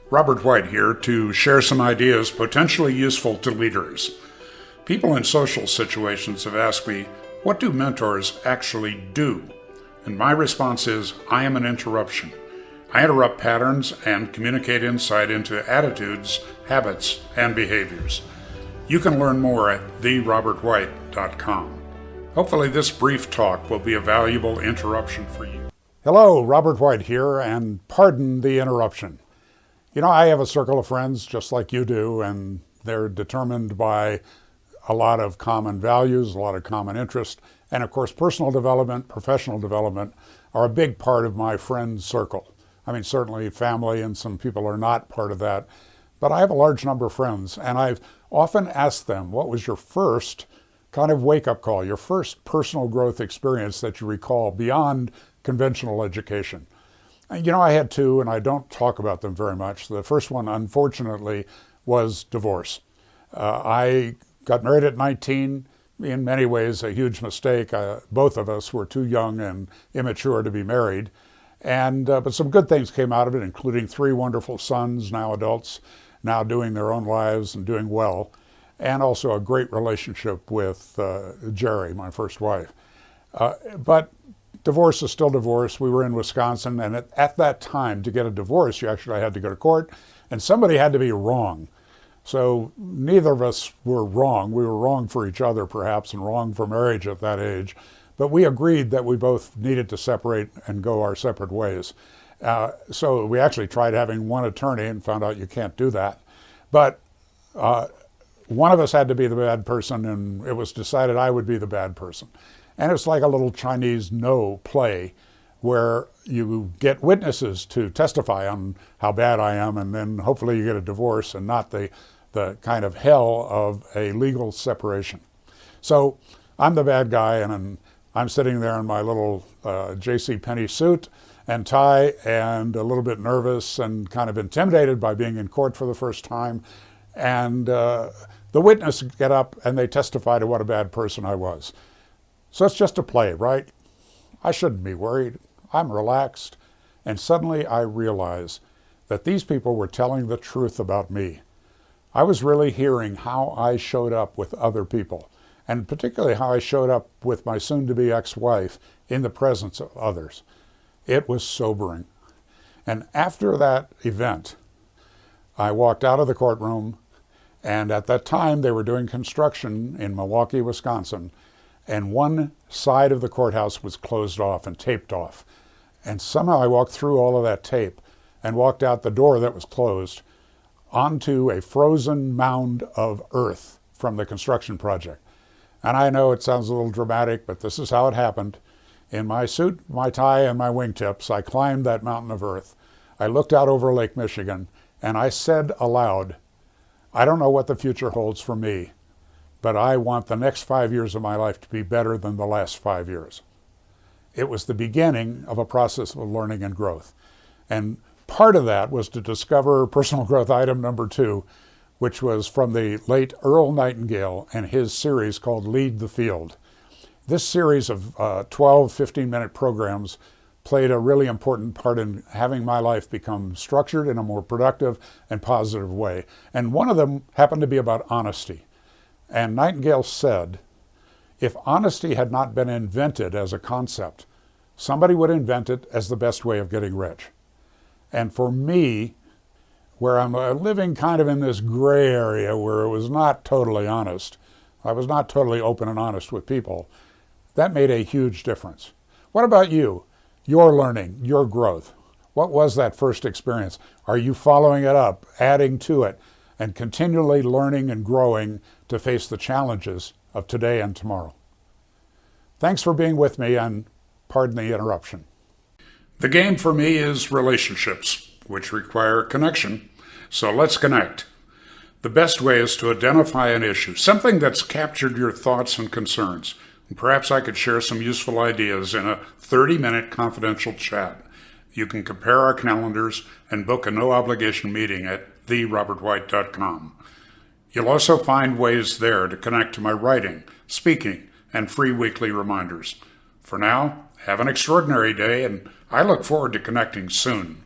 Robert White here to share some ideas potentially useful to leaders. People in social situations have asked me, what do mentors actually do? And my response is, I am an interruption. I interrupt patterns and communicate insight into attitudes, habits, and behaviors. You can learn more at therobertwhite.com. Hopefully this brief talk will be a valuable interruption for you. Hello, Robert White here, and pardon the interruption. You know, I have a circle of friends just like you do, and they're determined by a lot of common values, a lot of common interest, and of course personal development, professional development are a big part of my friend circle. I mean, certainly family and some people are not part of that, but I have a large number of friends, and I've often asked them, what was your first kind of wake-up call, your first personal growth experience that you recall beyond conventional education? You know, I had two, and I don't talk about them very much. The first one, unfortunately, was divorce. I got married at 19, in many ways a huge mistake. Both of us were too young and immature to be married. But some good things came out of it, including 3 wonderful sons, now adults, now doing their own lives and doing well, and also a great relationship with Jerry, my first wife. But divorce is still divorce. We were in Wisconsin, and at that time, to get a divorce, you actually had to go to court, and somebody had to be wrong. So neither of us were wrong. We were wrong for each other, perhaps, and wrong for marriage at that age. But we agreed that we both needed to separate and go our separate ways. So we actually tried having one attorney and found out you can't do that. But one of us had to be the bad person, and it was decided I would be the bad person. And it's like a little Chinese no play where you get witnesses to testify on how bad I am, and then hopefully you get a divorce and not the kind of hell of a legal separation. So I'm the bad guy, and I'm sitting there in my little J.C. Penney suit and tie, and a little bit nervous and kind of intimidated by being in court for the first time. And the witnesses get up and they testify to what a bad person I was. So it's just a play, right? I shouldn't be worried. I'm relaxed. And suddenly I realize that these people were telling the truth about me. I was really hearing how I showed up with other people, and particularly how I showed up with my soon-to-be ex-wife in the presence of others. It was sobering. And after that event, I walked out of the courtroom, and at that time they were doing construction in Milwaukee, Wisconsin, and one side of the courthouse was closed off and taped off. And somehow I walked through all of that tape and walked out the door that was closed onto a frozen mound of earth from the construction project. And I know it sounds a little dramatic, but this is how it happened. In my suit, my tie, and my wingtips, I climbed that mountain of earth. I looked out over Lake Michigan, and I said aloud, I don't know what the future holds for me, but I want the next 5 years of my life to be better than the last 5 years. It was the beginning of a process of learning and growth. And part of that was to discover personal growth item number 2, which was from the late Earl Nightingale and his series called Lead the Field. This series of 12, 15-minute programs played a really important part in having my life become structured in a more productive and positive way. And one of them happened to be about honesty. And Nightingale said, if honesty had not been invented as a concept, somebody would invent it as the best way of getting rich. And for me, where I'm living kind of in this gray area where it was not totally honest, I was not totally open and honest with people, that made a huge difference. What about you? Your learning, your growth. What was that first experience? Are you following it up, adding to it, and continually learning and growing to face the challenges of today and tomorrow? Thanks for being with me, and pardon the interruption. The game for me is relationships, which require connection. So let's connect. The best way is to identify an issue, something that's captured your thoughts and concerns. And perhaps I could share some useful ideas in a 30-minute confidential chat. You can compare our calendars and book a no-obligation meeting at therobertwhite.com. You'll also find ways there to connect to my writing, speaking, and free weekly reminders. For now, have an extraordinary day, and I look forward to connecting soon.